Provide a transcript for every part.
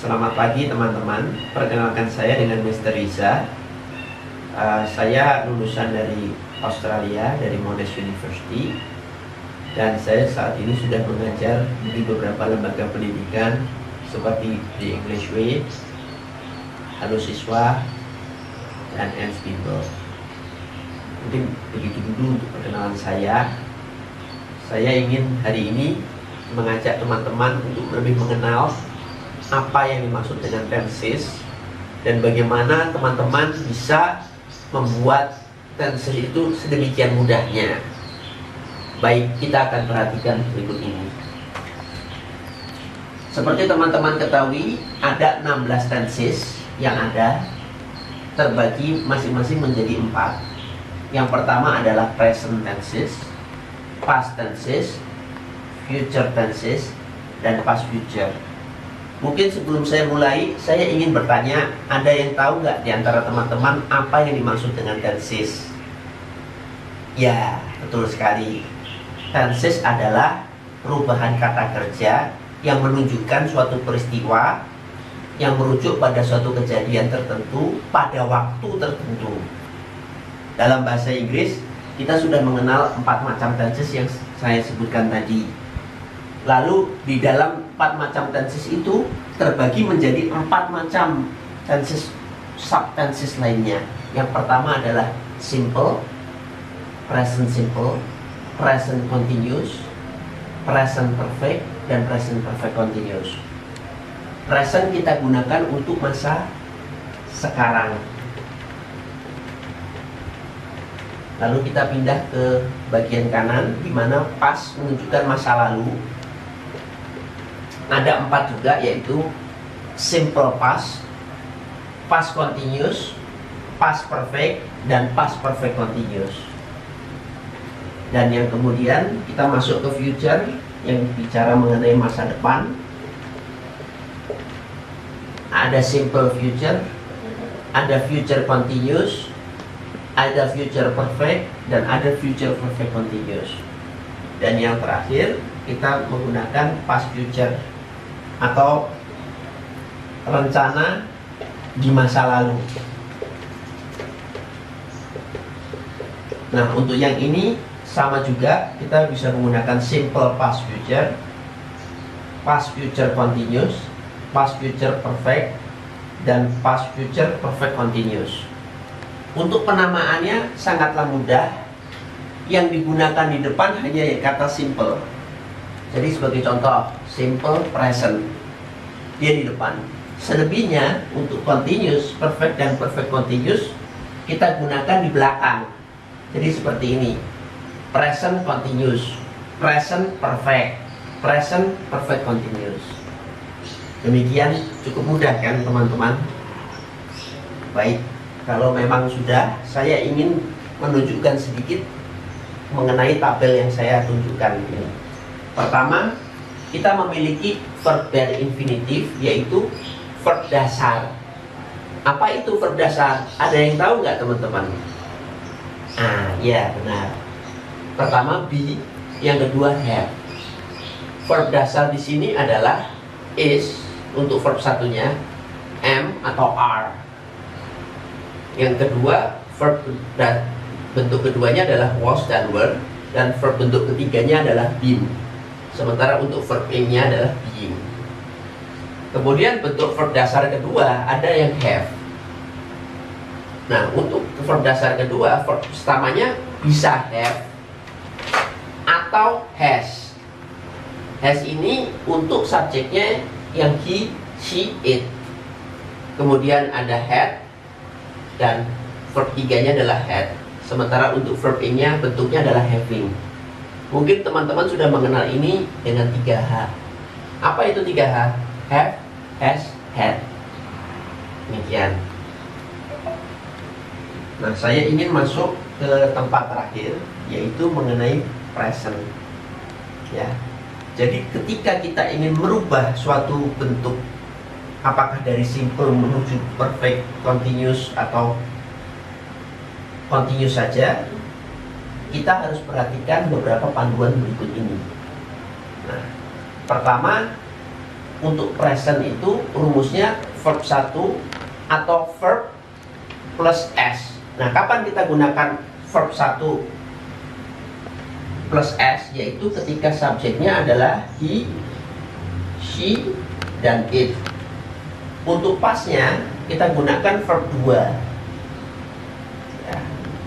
Selamat pagi teman-teman. Perkenalkan saya dengan Mr. Riza. Saya lulusan dari Australia, dari Monash University. Dan saya saat ini sudah mengajar di beberapa lembaga pendidikan seperti The English Way, Halo Siswa, dan Ants People. Mungkin begitu dulu untuk perkenalan saya. Saya ingin hari ini mengajak teman-teman untuk lebih mengenal apa yang dimaksud dengan tenses dan bagaimana teman-teman bisa membuat tenses itu sedemikian mudahnya. Baik, kita akan perhatikan berikut ini. Seperti teman-teman ketahui, ada 16 tenses yang ada, terbagi masing-masing menjadi 4. Yang pertama adalah present tenses, past tenses, future tenses, dan past future. Mungkin sebelum saya mulai, saya ingin bertanya, ada yang tahu nggak di antara teman-teman apa yang dimaksud dengan tenses? Ya, betul sekali. Tenses adalah perubahan kata kerja yang menunjukkan suatu peristiwa yang merujuk pada suatu kejadian tertentu pada waktu tertentu. Dalam bahasa Inggris, kita sudah mengenal 4 macam tenses yang saya sebutkan tadi. Lalu di dalam 4 macam tenses itu terbagi menjadi 4 macam tenses, subtenses lainnya. Yang pertama adalah simple, present simple, present continuous, present perfect, dan present perfect continuous. Present kita gunakan untuk masa sekarang. Lalu kita pindah ke bagian kanan, di mana past menunjukkan masa lalu. Ada 4 juga, yaitu simple past, past continuous, past perfect, dan past perfect continuous. Dan yang kemudian kita masuk ke future yang bicara mengenai masa depan. Ada simple future, ada future continuous, ada future perfect, dan ada future perfect continuous. Dan yang terakhir kita menggunakan past future atau rencana di masa lalu. Nah, untuk yang ini sama juga, kita bisa menggunakan simple past future continuous, past future perfect, dan past future perfect continuous. Untuk penamaannya sangatlah mudah. Yang digunakan di depan hanya kata simple. Jadi sebagai contoh, simple present, dia di depan. Selebihnya untuk continuous, perfect, dan perfect continuous kita gunakan di belakang. Jadi seperti ini: present continuous, present perfect, present perfect continuous. Demikian, cukup mudah kan teman-teman? Baik, kalau memang sudah, saya ingin menunjukkan sedikit mengenai tabel yang saya tunjukkan ini. Pertama, kita memiliki verb dari infinitif, yaitu verb dasar. Apa itu verb dasar? Ada yang tahu nggak teman-teman? Ya benar. Pertama be, yang kedua have. Verb dasar di sini adalah is untuk verb satunya, am atau are. Yang kedua, verb bentuk keduanya adalah was dan were, dan verb bentuk ketiganya adalah been. Sementara untuk verb ing-nya adalah being. Kemudian bentuk verb dasar kedua ada yang have. Nah, untuk verb dasar kedua, verb utamanya bisa have atau has. Has ini untuk subjeknya yang he, she, it. Kemudian ada had, dan verb tiganya adalah had. Sementara untuk verb ing-nya bentuknya adalah having. Mungkin teman-teman sudah mengenal ini dengan 3H. Apa itu 3H? Have, has, had. Demikian. Nah, saya ingin masuk ke tempat terakhir, yaitu mengenai present. Ya. Jadi ketika kita ingin merubah suatu bentuk, apakah dari simple menuju perfect, continuous, atau continuous saja, kita harus perhatikan beberapa panduan berikut ini. Nah, pertama, untuk present itu rumusnya verb 1 atau verb plus S. Nah, kapan kita gunakan verb 1 plus S? Yaitu ketika subjeknya adalah he, she, dan it. Untuk pasnya kita gunakan verb 2 ya.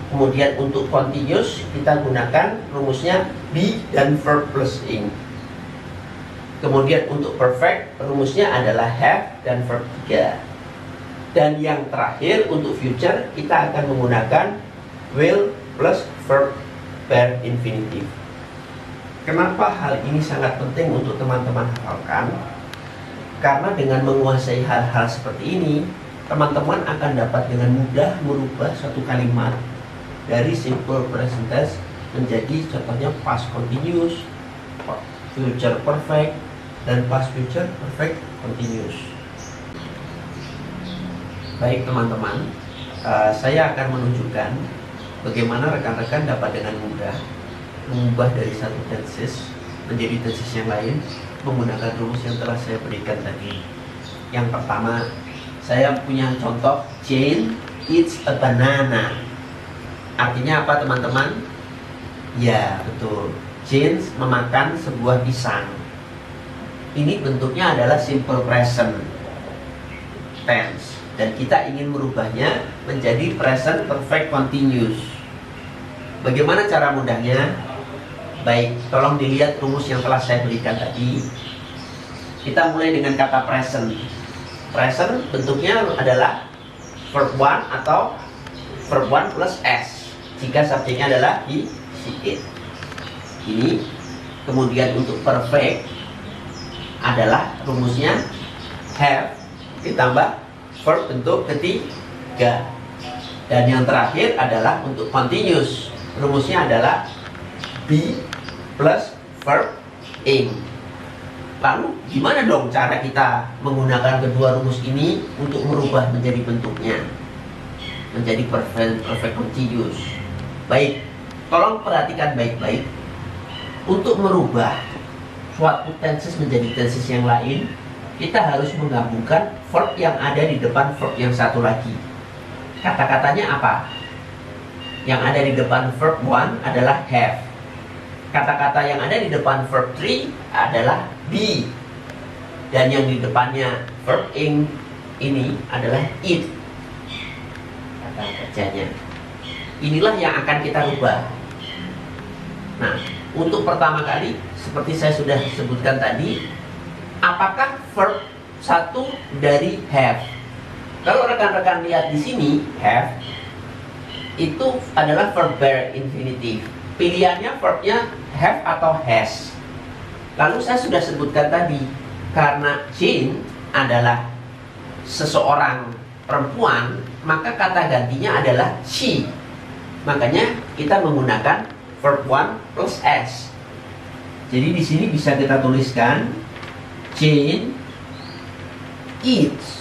Kemudian untuk continuous kita gunakan rumusnya be dan verb plus ing. Kemudian untuk perfect rumusnya adalah have dan verb 3. Dan yang terakhir untuk future kita akan menggunakan will plus verb bare infinitive. Kenapa hal ini sangat penting untuk teman-teman hafalkan? Karena dengan menguasai hal-hal seperti ini, teman-teman akan dapat dengan mudah merubah suatu kalimat dari simple present tense menjadi contohnya past continuous, future perfect, dan past future perfect continuous. Baik teman-teman, saya akan menunjukkan bagaimana rekan-rekan dapat dengan mudah mengubah dari satu tenses menjadi tenses yang lain menggunakan rumus yang telah saya berikan tadi. Yang pertama, saya punya contoh Jane eats a banana. Artinya apa teman-teman? Ya betul, Jane memakan sebuah pisang. Ini bentuknya adalah simple present tense dan kita ingin merubahnya menjadi present perfect continuous. Bagaimana cara mudahnya? Baik, tolong dilihat rumus yang telah saya berikan tadi. Kita mulai dengan kata present. Present bentuknya adalah verb 1 atau verb 1 plus S jika subjeknya adalah he, she, it. Ini. Kemudian untuk perfect adalah rumusnya have ditambah verb bentuk ketiga. Dan yang terakhir adalah untuk continuous, rumusnya adalah be plus verb ing. Lalu gimana dong cara kita menggunakan kedua rumus ini untuk merubah menjadi bentuknya menjadi perfect continuous? Baik, tolong perhatikan baik-baik. Untuk merubah suatu tenses menjadi tenses yang lain, kita harus menggabungkan verb yang ada di depan verb yang satu lagi. Kata-katanya apa? Yang ada di depan verb 1 adalah have. Kata-kata yang ada di depan verb 3 adalah be. Dan yang di depannya verb ing ini adalah it. Kata kerjanya. Inilah yang akan kita rubah. Nah, untuk pertama kali seperti saya sudah sebutkan tadi, apakah verb 1 dari have? Kalau rekan-rekan lihat di sini, have itu adalah verb bare infinitive. Pilihannya verbnya have atau has. Lalu saya sudah sebutkan tadi, karena Jane adalah seseorang perempuan, maka kata gantinya adalah she. Makanya kita menggunakan verb 1 plus S. Jadi di sini bisa kita tuliskan Jane eats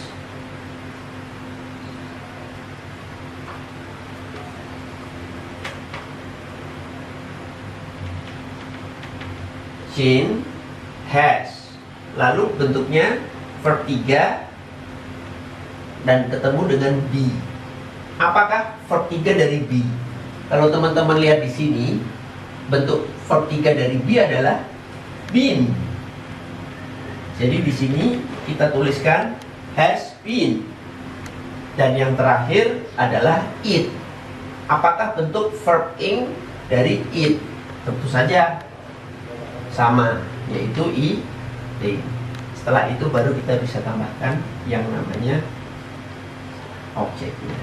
Jane has. Lalu bentuknya verb 3 dan ketemu dengan be. Apakah verb 3 dari be? Kalau teman-teman lihat di sini, bentuk verb 3 dari be adalah been. Jadi di sini kita tuliskan has been. Dan yang terakhir adalah it. Apakah bentuk verb ing dari it? Tentu saja sama, yaitu eating. Setelah itu baru kita bisa tambahkan yang namanya objeknya.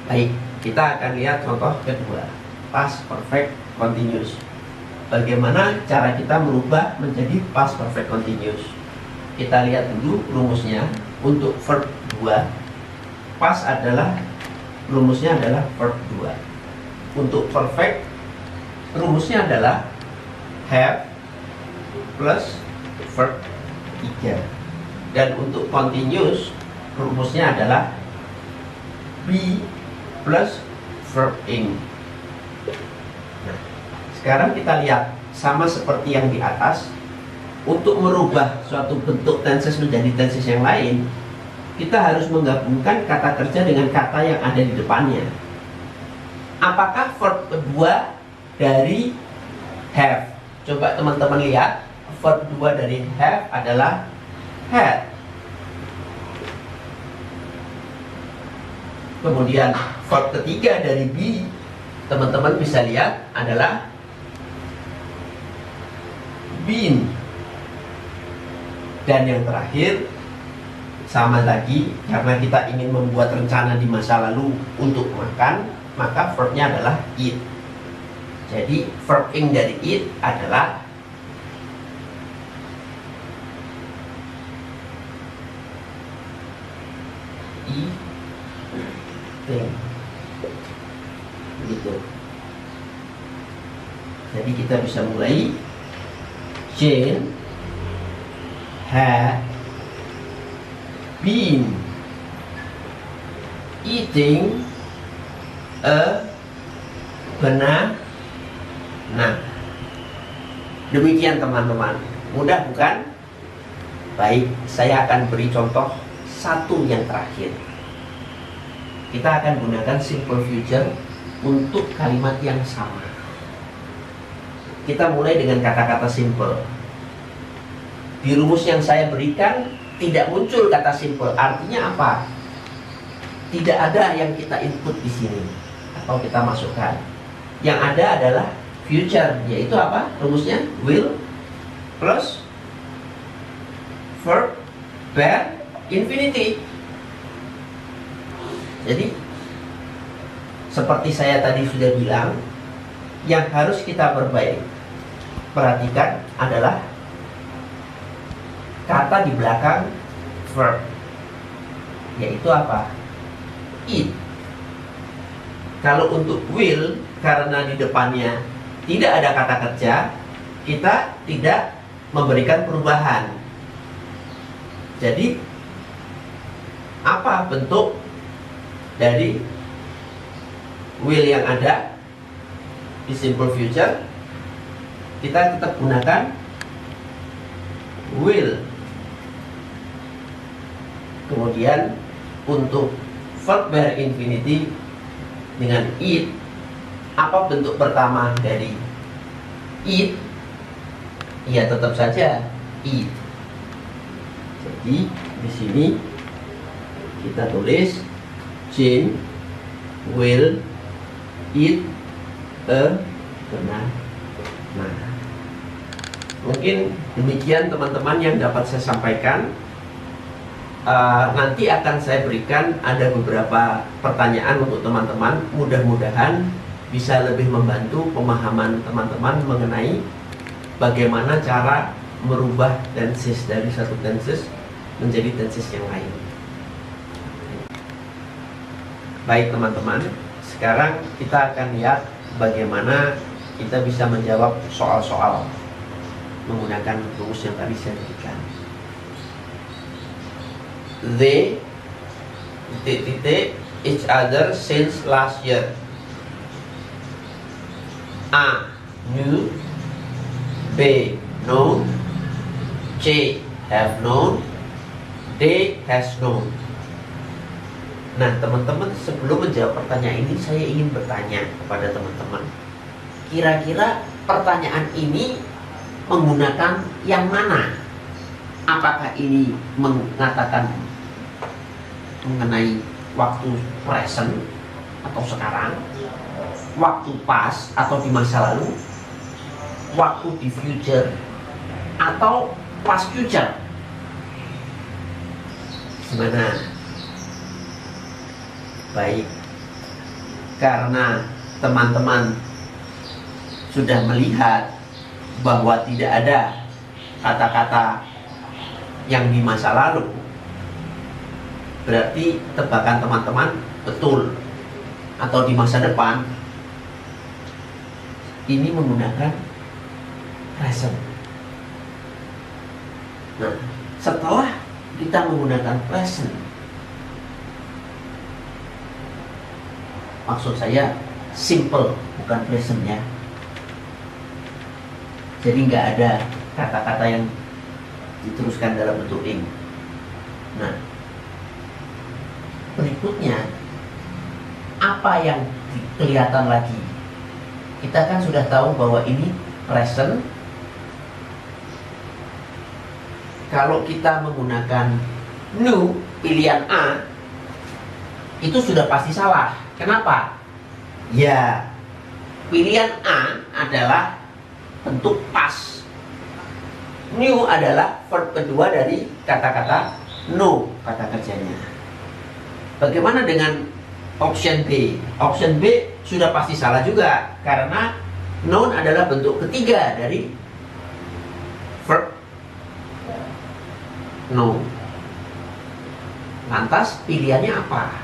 Baik, kita akan lihat contoh kedua, past perfect continuous. Bagaimana cara kita merubah menjadi past perfect continuous? Kita lihat dulu rumusnya. Untuk verb 2, past adalah rumusnya adalah verb 2. Untuk perfect rumusnya adalah have plus verb 3. Dan untuk continuous rumusnya adalah be plus verb ing. Nah, sekarang kita lihat sama seperti yang di atas. untuk merubah suatu bentuk tenses menjadi tenses yang lain, kita harus menggabungkan kata kerja dengan kata yang ada di depannya. Apakah verb kedua dari have? Coba teman-teman lihat, verb kedua dari have adalah had. Kemudian verb ketiga dari be, teman-teman bisa lihat adalah been. Dan yang terakhir, sama lagi, karena kita ingin membuat rencana di masa lalu untuk makan, maka verbnya adalah eat. Jadi verb ing dari eat adalah eating. Begitu. Jadi kita bisa mulai. Jane had been eating a banana. Nah, demikian teman-teman. Mudah bukan? Baik, saya akan beri contoh satu yang terakhir. Kita akan gunakan simple future untuk kalimat yang sama. Kita mulai dengan kata-kata simple. Di rumus yang saya berikan tidak muncul kata simple. Artinya apa? Tidak ada yang kita input di sini atau kita masukkan. Yang ada adalah future, yaitu apa? Rumusnya will plus verb bare infinity. Jadi seperti saya tadi sudah bilang, yang harus kita perhatikan adalah kata di belakang verb, yaitu apa? Eat. Kalau untuk will, karena di depannya tidak ada kata kerja, kita tidak memberikan perubahan. Jadi apa bentuk dari will yang ada di simple future? Kita tetap gunakan will. Kemudian untuk verb bare infinity dengan eat, apa bentuk pertama dari eat? Ya tetap saja eat. Jadi di sini kita tulis Jane will eat a banana. Mungkin demikian teman-teman yang dapat saya sampaikan. Nanti akan saya berikan ada beberapa pertanyaan untuk teman-teman. Mudah-mudahan bisa lebih membantu pemahaman teman-teman mengenai bagaimana cara merubah tenses dari satu tenses menjadi tenses yang lain. Baik teman-teman, sekarang kita akan lihat bagaimana kita bisa menjawab soal-soal menggunakan rumus yang tadi saya berikan. They each other since last year. A. Knew. B. Known. C. Have known. D. Has known. Nah teman-teman, sebelum menjawab pertanyaan ini, saya ingin bertanya kepada teman-teman, kira-kira pertanyaan ini menggunakan yang mana? Apakah ini mengatakan mengenai waktu present atau sekarang, waktu past atau di masa lalu, waktu di future atau past future? Gimana? Baik, karena teman-teman sudah melihat bahwa tidak ada kata-kata yang di masa lalu, berarti tebakan teman-teman betul. Atau di masa depan ini menggunakan present. Nah, setelah kita menggunakan present, maksud saya simple, bukan present ya. Jadi nggak ada kata-kata yang diteruskan dalam bentuk ing. Nah, berikutnya apa yang kelihatan lagi? Kita kan sudah tahu bahwa ini present. Kalau kita menggunakan nu pilihan A, itu sudah pasti salah. Kenapa? Ya, pilihan A adalah bentuk past. New adalah verb kedua dari kata-kata no, kata kerjanya. Bagaimana dengan option B? Option B sudah pasti salah juga, karena noun adalah bentuk ketiga dari verb no. Lantas pilihannya apa?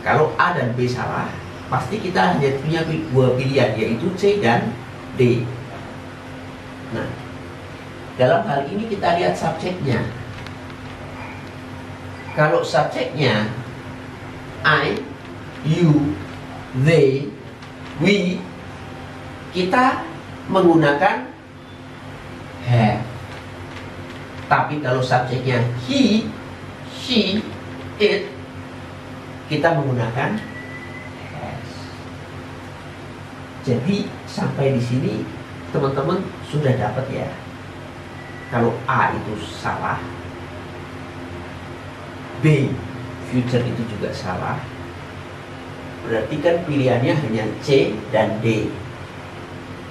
Kalau A dan B salah, pasti kita hanya punya dua pilihan, yaitu C dan D. Nah, dalam hal ini kita lihat subjeknya. Kalau subjeknya I, you, they, we, kita menggunakan have. Tapi kalau subjeknya he, she, it, kita menggunakan has. Jadi sampai di sini teman-teman sudah dapat ya. Kalau A itu salah, B future itu juga salah, berarti kan pilihannya hanya C dan D.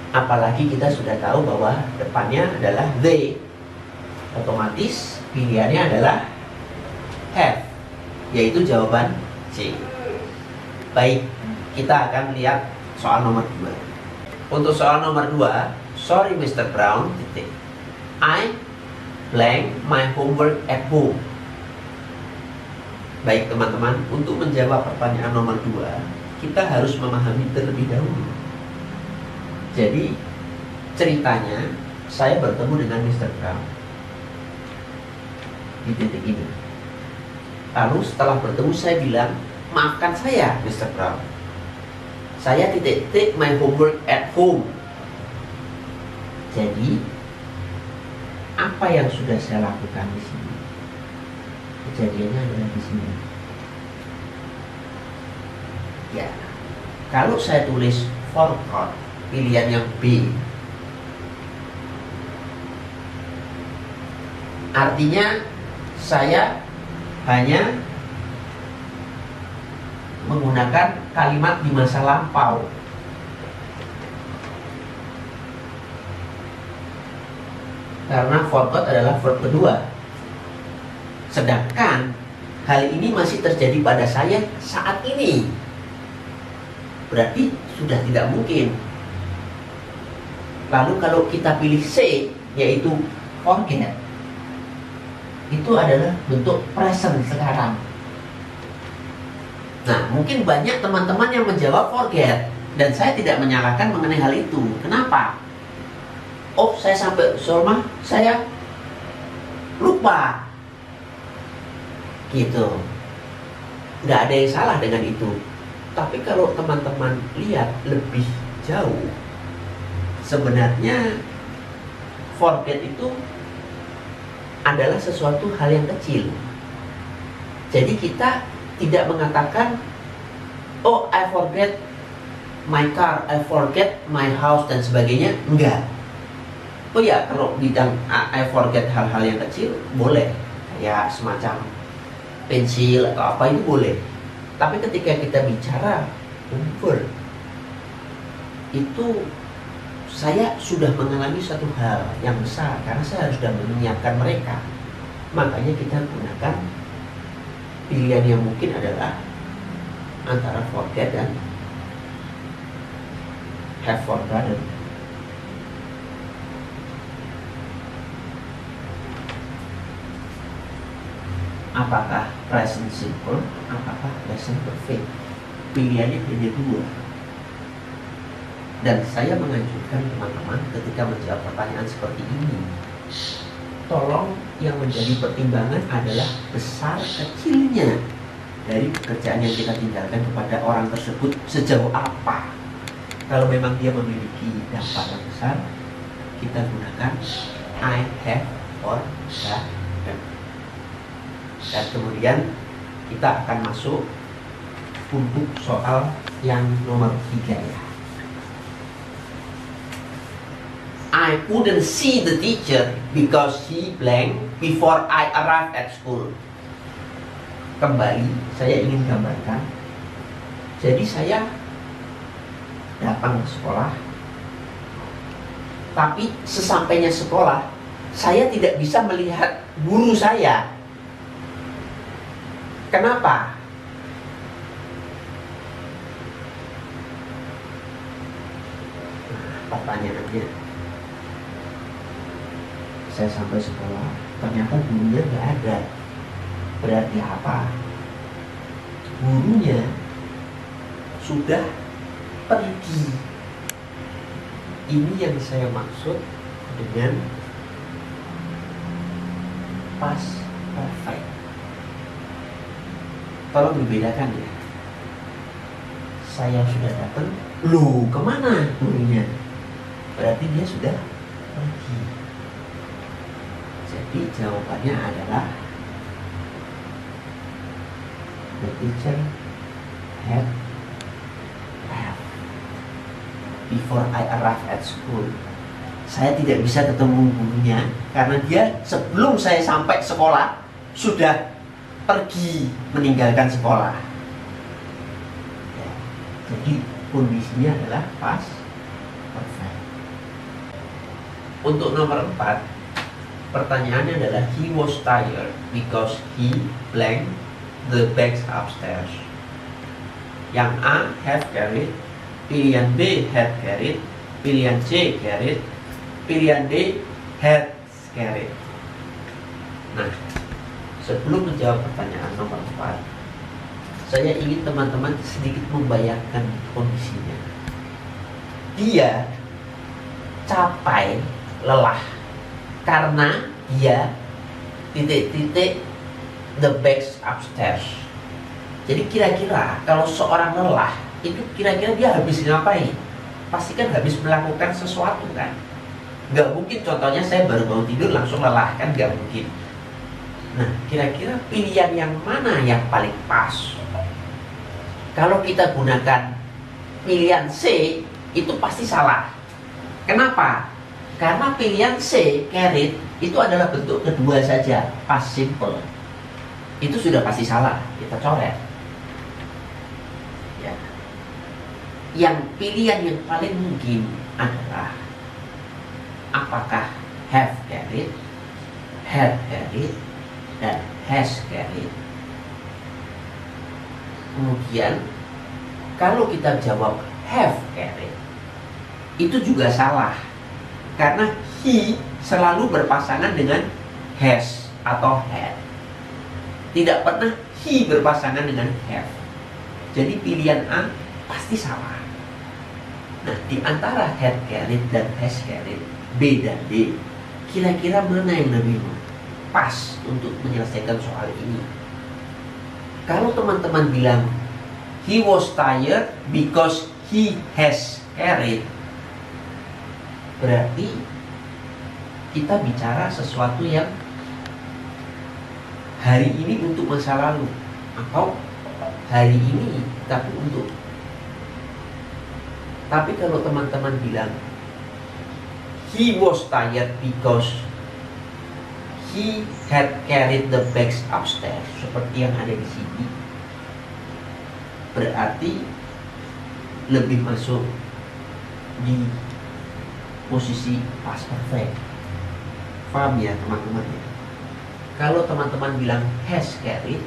Apalagi kita sudah tahu bahwa depannya adalah they, otomatis pilihannya adalah have, yaitu jawaban C. Baik, kita akan lihat soal nomor 2. Untuk soal nomor 2, sorry Mr. Brown, I blank my homework at home. Baik teman-teman, untuk menjawab pertanyaan nomor 2, kita harus memahami terlebih dahulu. Jadi ceritanya, saya bertemu dengan Mr. Brown di titik ini. Lalu setelah bertemu saya bilang, maafkan saya Mr. Brown, saya titik my homework at home. Jadi apa yang sudah saya lakukan di sini? Kejadiannya adalah di sini. Ya, kalau saya tulis forgot, pilihan yang B, artinya saya hanya menggunakan kalimat di masa lampau. Karena forgot adalah verb kedua. Sedangkan hal ini masih terjadi pada saya saat ini. Berarti sudah tidak mungkin. Lalu kalau kita pilih C, yaitu forget, itu adalah bentuk present sekarang. Nah, mungkin banyak teman-teman yang menjawab forget, dan saya tidak menyalahkan mengenai hal itu. Kenapa? Oh, saya sampai rumah, saya lupa. Gitu. Nggak ada yang salah dengan itu. Tapi kalau teman-teman lihat lebih jauh, sebenarnya forget itu adalah sesuatu hal yang kecil. Jadi kita tidak mengatakan, oh I forget my car, I forget my house dan sebagainya. Enggak. Oh ya, kalau bidang I forget hal-hal yang kecil boleh, kayak semacam pensil atau apa itu boleh. Tapi ketika kita bicara over, itu saya sudah mengalami satu hal yang besar karena saya sudah menyiapkan mereka. Makanya kita gunakan pilihan yang mungkin adalah antara forget dan have forgotten. Apakah present simple, apakah present perfect? Pilihannya hanya dua. Dan saya menganjurkan teman-teman ketika menjawab pertanyaan seperti ini, tolong yang menjadi pertimbangan adalah besar kecilnya dari pekerjaan yang kita tinggalkan kepada orang tersebut sejauh apa. Kalau memang dia memiliki dampak yang besar, kita gunakan I have or that Dan kemudian kita akan masuk untuk soal yang nomor 3 ya. I couldn't see the teacher because he blank before I arrived at school. Kembali saya ingin gambarkan. Jadi saya datang ke sekolah, tapi sesampainya sekolah saya tidak bisa melihat guru saya. Kenapa? Nah, pertanyaannya, saya sampai sekolah ternyata gurunya nggak ada. Berarti apa? Gurunya sudah pergi. Ini yang saya maksud dengan past perfect. Tolong dibedakan ya. Saya sudah datang, loh kemana gurunya? Berarti dia sudah pergi. Jadi jawabannya adalah the teacher had left before I arrived at school. Saya tidak bisa ketemu gurunya karena dia sebelum saya sampai sekolah sudah pergi meninggalkan sekolah. Ya, jadi kondisinya adalah past perfect. Untuk nomor 4, pertanyaannya adalah he was tired because he blank the bags upstairs. Yang A have carried, pilihan B had carried, pilihan C carried, pilihan D had carried. Nah, sebelum menjawab pertanyaan nomor 4, saya ingin teman-teman sedikit membayangkan kondisinya. Dia capai lelah karena dia titik-titik the bags upstairs. Jadi kira-kira kalau seorang lelah itu kira-kira dia habis ngapain? Pasti kan habis melakukan sesuatu kan. Gak mungkin contohnya saya baru bangun tidur langsung lelah, kan gak mungkin. Nah, kira-kira pilihan yang mana yang paling pas? Kalau kita gunakan pilihan C, itu pasti salah. Kenapa? Karena pilihan C, carried, itu adalah bentuk kedua saja, past simple. Itu sudah pasti salah, kita coret. Ya. Yang pilihan yang paling mungkin adalah apakah have carried, had carried, dan has carried. Kemudian kalau kita jawab have carried, itu juga salah karena he selalu berpasangan dengan has atau had. Tidak pernah he berpasangan dengan have. Jadi pilihan A pasti salah. Nah, di antara had carried dan has carried, B dan D, kira-kira mana yang lebih pas untuk menyelesaikan soal ini? Kalau teman-teman bilang he was tired because he has carried, berarti kita bicara sesuatu yang hari ini untuk masa lalu, atau hari ini tapi untuk. Tapi kalau teman-teman bilang he was tired because he had carried the bags upstairs, seperti yang ada di sini, berarti lebih masuk di posisi past perfect. Paham ya teman-teman ya? Kalau teman-teman bilang has carried,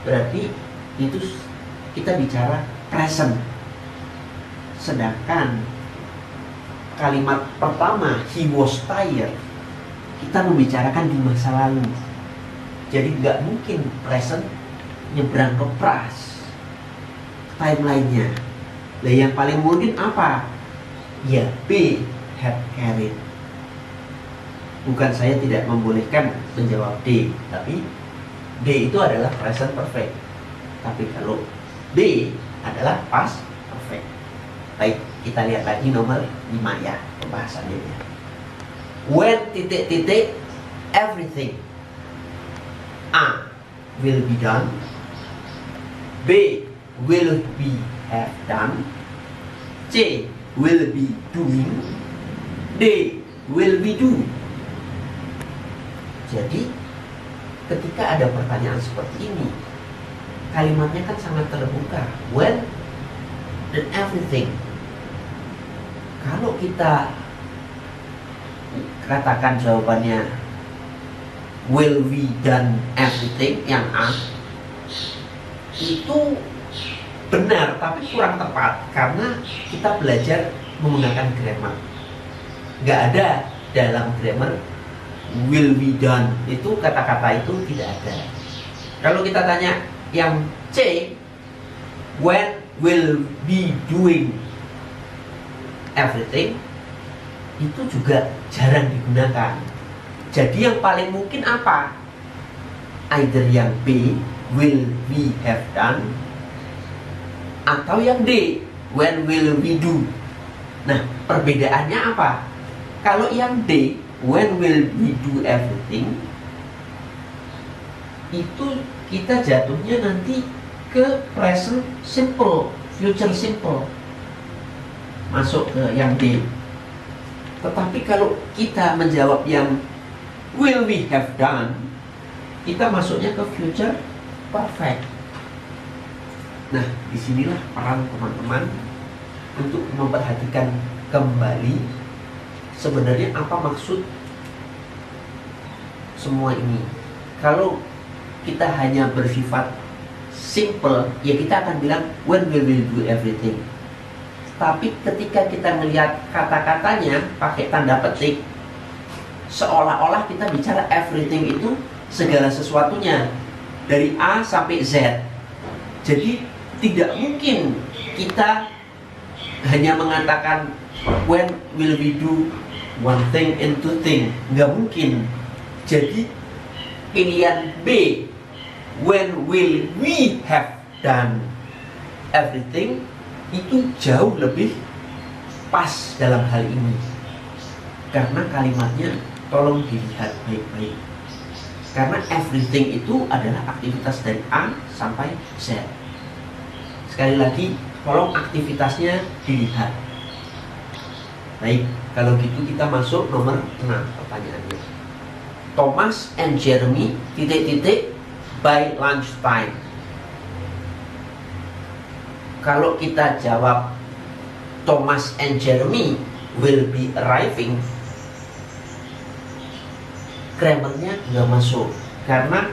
berarti itu kita bicara present. Sedangkan kalimat pertama he was tired, kita membicarakan di masa lalu. Jadi nggak mungkin present nyebrang ke past timelinenya. Nah, yang paling mungkin apa? Ya B, had carried. Bukan saya tidak membolehkan menjawab D, tapi D itu adalah present perfect. Tapi kalau B adalah past perfect. Baik, kita lihat lagi nomor 5 ya pembahasannya. When titik-titik everything. A. will be done, B will be have done, C will be doing, D will be do. Jadi ketika ada pertanyaan seperti ini, kalimatnya kan sangat terbuka, when dan everything. Kalau kita katakan jawabannya will we done everything, yang A, itu benar tapi kurang tepat karena kita belajar menggunakan grammar. Nggak ada dalam grammar will be done, itu kata-kata itu tidak ada. Kalau kita tanya yang C, when will be doing everything, itu juga jarang digunakan. Jadi yang paling mungkin apa? Either yang B, will we have done, atau yang D, when will we do. Nah, perbedaannya apa? Kalau yang D, when will we do everything, itu kita jatuhnya nanti ke present simple, future simple, masuk ke yang D. Tetapi kalau kita menjawab yang will we have done, kita masuknya ke future perfect. Nah, disinilah peran teman-teman untuk memperhatikan kembali sebenarnya apa maksud semua ini. Kalau kita hanya bersifat simple, ya kita akan bilang when we will do everything. Tapi ketika kita melihat kata-katanya pakai tanda petik, seolah-olah kita bicara everything itu segala sesuatunya dari A sampai Z. Jadi tidak mungkin kita hanya mengatakan when will we do one thing and two thing, nggak mungkin. Jadi pilihan B, when will we have done everything, itu jauh lebih pas dalam hal ini. Karena kalimatnya tolong dilihat baik-baik. Karena everything itu adalah aktivitas dari A sampai Z. Sekali lagi, tolong aktivitasnya dilihat. Baik, kalau gitu kita masuk nomor 6 pertanyaannya. Thomas and Jeremy titik-titik by lunchtime. Kalau kita jawab Thomas and Jeremy will be arriving, grammarnya nggak masuk. Karena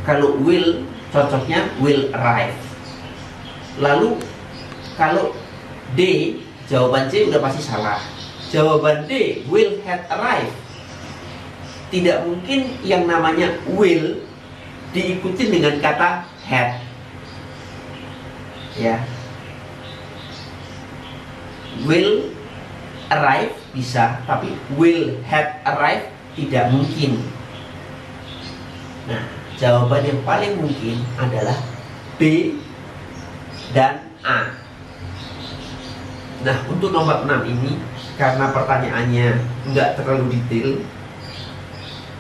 kalau will, cocoknya will arrive. Lalu kalau D, jawaban C udah pasti salah. Jawaban D, will have arrived. Tidak mungkin yang namanya will diikuti dengan kata had. Ya. Will arrive bisa, tapi will have arrived tidak mungkin. Nah, jawaban yang paling mungkin adalah B dan A. Nah, untuk nomor 6 ini, karena pertanyaannya nggak terlalu detail,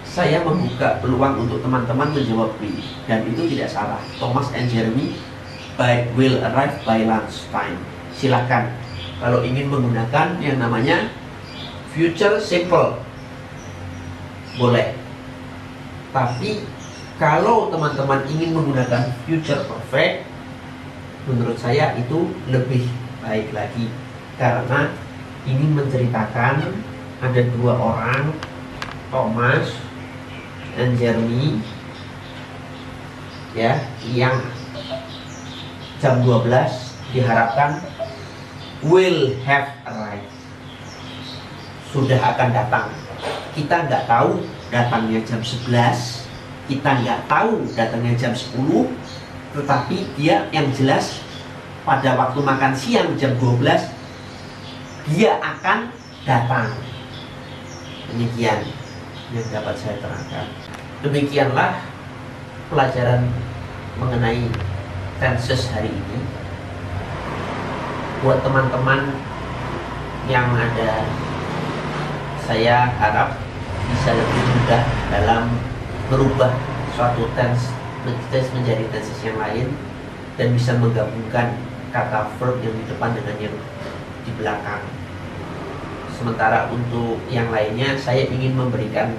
saya membuka peluang untuk teman-teman menjawab B. Dan itu tidak salah. Thomas and Jeremy will arrive by lunchtime. Silakan. Kalau ingin menggunakan yang namanya future simple, boleh. Tapi kalau teman-teman ingin menggunakan future perfect, menurut saya itu lebih baik lagi. Karena ini menceritakan ada dua orang, Thomas dan Jeremy, ya, yang jam 12 diharapkan will have arrived, sudah akan datang. Kita nggak tahu datangnya jam 11, kita nggak tahu datangnya jam 10, tetapi dia yang jelas pada waktu makan siang jam 12 dia akan datang. Demikian yang dapat saya terangkan. Demikianlah pelajaran mengenai tenses hari ini. Buat teman-teman yang ada, saya harap bisa lebih mudah dalam merubah suatu tense menjadi tenses yang lain dan bisa menggabungkan kata verb yang di depan dengan yang di belakang. Sementara untuk yang lainnya saya ingin memberikan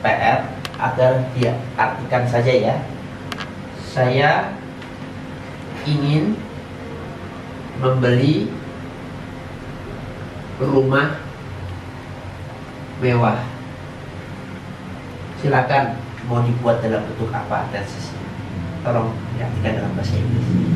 PR agar dia artikan saja ya. Saya ingin membeli rumah mewah. Silakan mau dibuat dalam bentuk apa tensesnya. Tolong diartikan dalam bahasa Inggris.